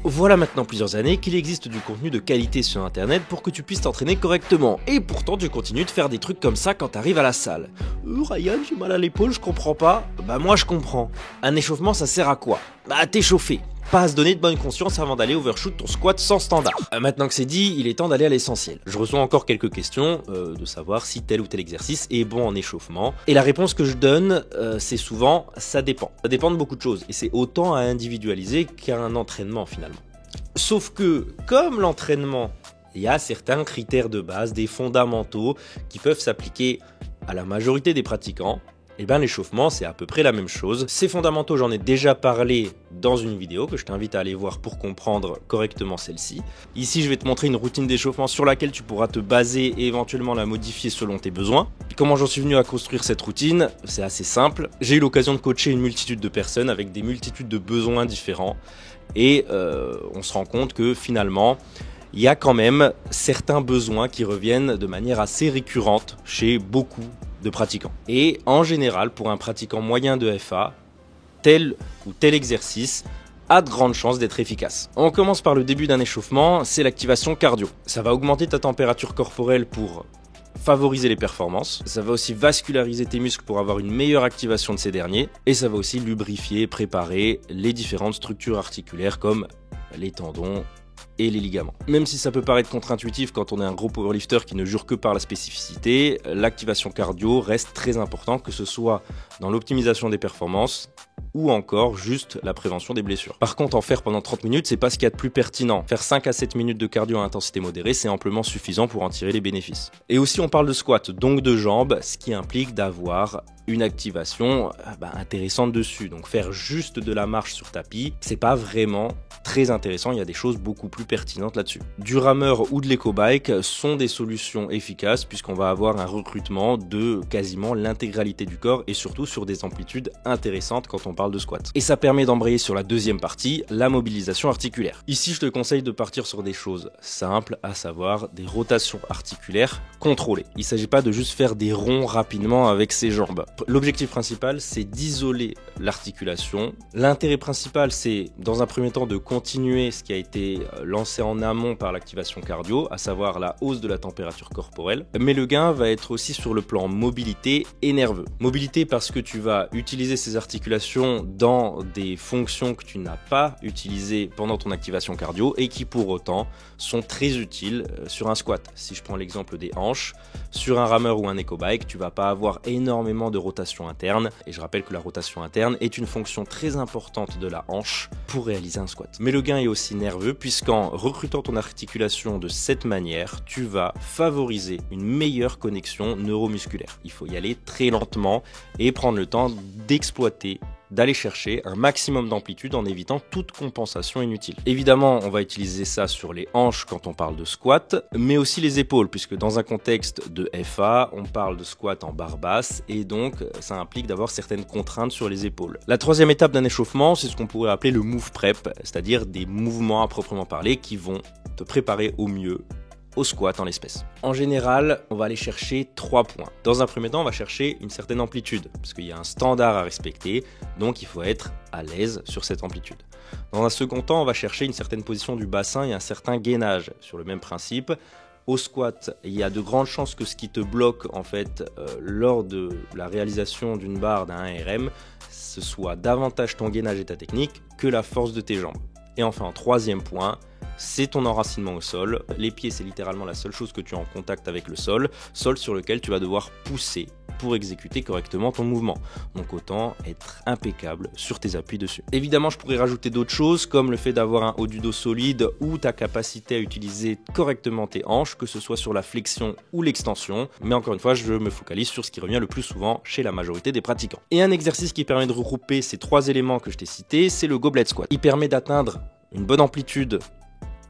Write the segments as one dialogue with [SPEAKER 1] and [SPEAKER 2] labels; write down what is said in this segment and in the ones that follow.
[SPEAKER 1] Voilà maintenant plusieurs années qu'il existe du contenu de qualité sur internet pour que tu puisses t'entraîner correctement. Et pourtant tu continues de faire des trucs comme ça quand t'arrives à la salle. Ryan, j'ai mal à l'épaule, je comprends pas. Bah moi je comprends. Un échauffement ça sert à quoi? Bah à t'échauffer. Pas à se donner de bonne conscience avant d'aller overshoot ton squat sans standard. Maintenant que c'est dit, il est temps d'aller à l'essentiel. Je reçois encore quelques questions de savoir si tel ou tel exercice est bon en échauffement. Et la réponse que je donne, c'est souvent ça dépend. Ça dépend de beaucoup de choses et c'est autant à individualiser qu'un entraînement finalement. Sauf que, comme l'entraînement, il y a certains critères de base, des fondamentaux qui peuvent s'appliquer à la majorité des pratiquants. Et bien l'échauffement c'est à peu près la même chose. Ces fondamentaux j'en ai déjà parlé dans une vidéo que je t'invite à aller voir pour comprendre correctement celle-ci. Ici je vais te montrer une routine d'échauffement sur laquelle tu pourras te baser et éventuellement la modifier selon tes besoins. Et comment j'en suis venu à construire cette routine? C'est assez simple. J'ai eu l'occasion de coacher une multitude de personnes avec des multitudes de besoins différents. Et on se rend compte que finalement il y a quand même certains besoins qui reviennent de manière assez récurrente chez beaucoup de pratiquants. Et en général, pour un pratiquant moyen de FA, tel ou tel exercice a de grandes chances d'être efficace. On commence par le début d'un échauffement, c'est l'activation cardio. Ça va augmenter ta température corporelle pour favoriser les performances. Ça va aussi vasculariser tes muscles pour avoir une meilleure activation de ces derniers. Et ça va aussi lubrifier, préparer les différentes structures articulaires comme les tendons et les ligaments. Même si ça peut paraître contre-intuitif quand on est un gros powerlifter qui ne jure que par la spécificité, l'activation cardio reste très importante, que ce soit dans l'optimisation des performances ou encore juste la prévention des blessures. Par contre, en faire pendant 30 minutes, c'est pas ce qu'il y a de plus pertinent. Faire 5 à 7 minutes de cardio à intensité modérée, c'est amplement suffisant pour en tirer les bénéfices. Et aussi, on parle de squat, donc de jambes, ce qui implique d'avoir une activation intéressante dessus. Donc faire juste de la marche sur tapis, c'est pas vraiment très intéressant, il y a des choses beaucoup plus pertinentes là-dessus. Du rameur ou de l'éco-bike sont des solutions efficaces puisqu'on va avoir un recrutement de quasiment l'intégralité du corps et surtout sur des amplitudes intéressantes quand on parle de squat. Et ça permet d'embrayer sur la deuxième partie, la mobilisation articulaire. Ici, je te conseille de partir sur des choses simples, à savoir des rotations articulaires contrôlées. Il ne s'agit pas de juste faire des ronds rapidement avec ses jambes. L'objectif principal, c'est d'isoler l'articulation. L'intérêt principal, c'est dans un premier temps de continuer ce qui a été lancé en amont par l'activation cardio, à savoir la hausse de la température corporelle. Mais le gain va être aussi sur le plan mobilité et nerveux. Mobilité parce que tu vas utiliser ces articulations dans des fonctions que tu n'as pas utilisées pendant ton activation cardio et qui pour autant sont très utiles sur un squat. Si je prends l'exemple des hanches, sur un rameur ou un éco-bike, tu vas pas avoir énormément de rotation interne. Et je rappelle que la rotation interne est une fonction très importante de la hanche pour réaliser un squat. Mais le gain est aussi nerveux puisqu'en recrutant ton articulation de cette manière, tu vas favoriser une meilleure connexion neuromusculaire. Il faut y aller très lentement et prendre le temps d'exploiter, d'aller chercher un maximum d'amplitude en évitant toute compensation inutile. Évidemment, on va utiliser ça sur les hanches quand on parle de squat, mais aussi les épaules, puisque dans un contexte de FA, on parle de squat en barre basse, et donc ça implique d'avoir certaines contraintes sur les épaules. La troisième étape d'un échauffement, c'est ce qu'on pourrait appeler le move prep, c'est-à-dire des mouvements à proprement parler qui vont te préparer au mieux au squat en l'espèce. En général, on va aller chercher 3 points. Dans un premier temps, on va chercher une certaine amplitude, parce qu'il y a un standard à respecter, donc il faut être à l'aise sur cette amplitude. Dans un second temps, on va chercher une certaine position du bassin et un certain gainage. Sur le même principe, au squat, il y a de grandes chances que ce qui te bloque en fait lors de la réalisation d'une barre d'un 1RM, ce soit davantage ton gainage et ta technique que la force de tes jambes. Et enfin, en troisième point, c'est ton enracinement au sol. Les pieds, c'est littéralement la seule chose que tu as en contact avec le sol sur lequel tu vas devoir pousser pour exécuter correctement ton mouvement. Donc autant être impeccable sur tes appuis dessus. Évidemment, je pourrais rajouter d'autres choses comme le fait d'avoir un haut du dos solide ou ta capacité à utiliser correctement tes hanches, que ce soit sur la flexion ou l'extension. Mais encore une fois, je me focalise sur ce qui revient le plus souvent chez la majorité des pratiquants. Et un exercice qui permet de regrouper ces 3 éléments que je t'ai cités, c'est le goblet squat. Il permet d'atteindre une bonne amplitude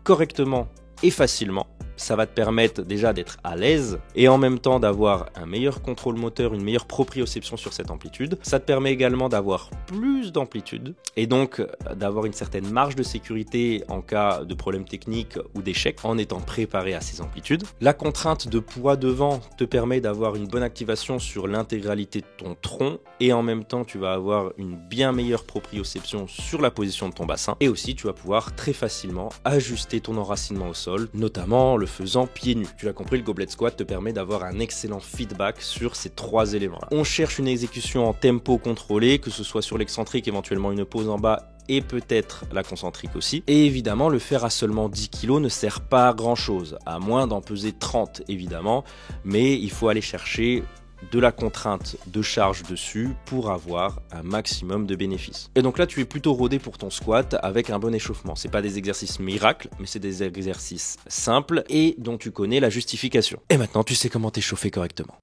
[SPEAKER 1] correctement et facilement. ça va te permettre déjà d'être à l'aise et en même temps d'avoir un meilleur contrôle moteur, une meilleure proprioception sur cette amplitude. Ça te permet également d'avoir plus d'amplitude et donc d'avoir une certaine marge de sécurité en cas de problème technique ou d'échec en étant préparé à ces amplitudes. La contrainte de poids devant te permet d'avoir une bonne activation sur l'intégralité de ton tronc et en même temps tu vas avoir une bien meilleure proprioception sur la position de ton bassin et aussi tu vas pouvoir très facilement ajuster ton enracinement au sol, notamment en le faisant pieds nus. Tu l'as compris, le goblet squat te permet d'avoir un excellent feedback sur ces trois éléments-là. On cherche une exécution en tempo contrôlé, que ce soit sur l'excentrique, éventuellement une pause en bas et peut-être la concentrique aussi. Et évidemment, le faire à seulement 10 kg ne sert pas à grand chose, à moins d'en peser 30 évidemment, mais il faut aller chercher de la contrainte de charge dessus pour avoir un maximum de bénéfices. Et donc là, tu es plutôt rodé pour ton squat avec un bon échauffement. C'est pas des exercices miracles, mais c'est des exercices simples et dont tu connais la justification. Et maintenant, tu sais comment t'échauffer correctement.